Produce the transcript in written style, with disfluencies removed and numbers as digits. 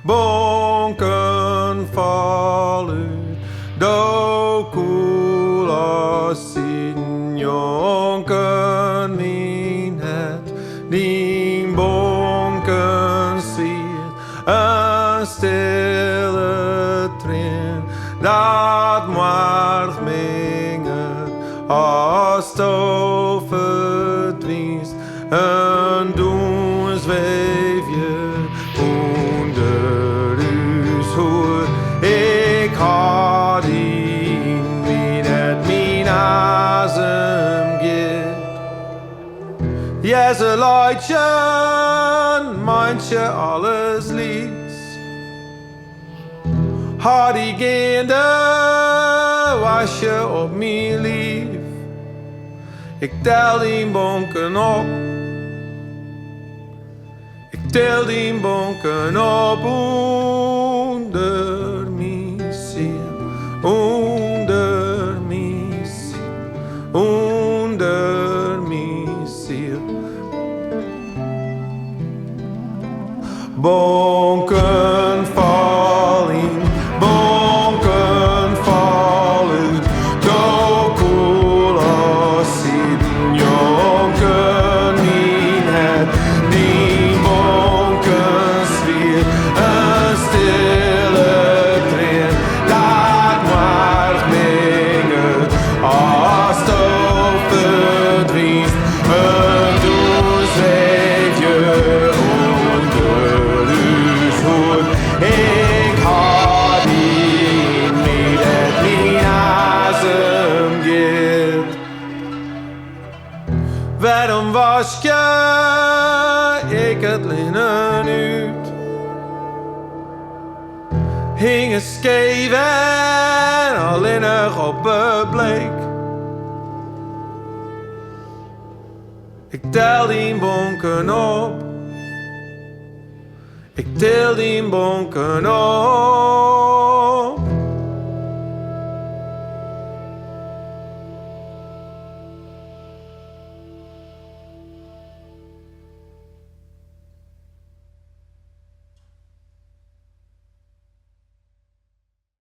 bonken vallen, dokulos siden njonken in het, die bonken ziet, een stille trien, dat merg minglet, asto ferdwynst, een dûns weve ûnder hoor. Ik had in wie het mijn azem geeft. Ja, ze leidjen, manche alles liefst. Had ik in de wasje op mijn lief. Ik tel die bonken op. Ik tel die bonken op onder mijn ziel, onder mijn ziel, onder mijn ziel. Bonken vallen, bonken vallen, dokulos siden njonken in het, die bonken zwiet, een stille trien, dat merg minglet, asto ferdwynst, een dûns weve ûnder hoor. Ik had in mij dat mijn azem geeft. Waarom was je ik het linnen uit? Hing een scheef en alleenig op het bleek. Ik tel die bonken op. Ik tel die bonken op.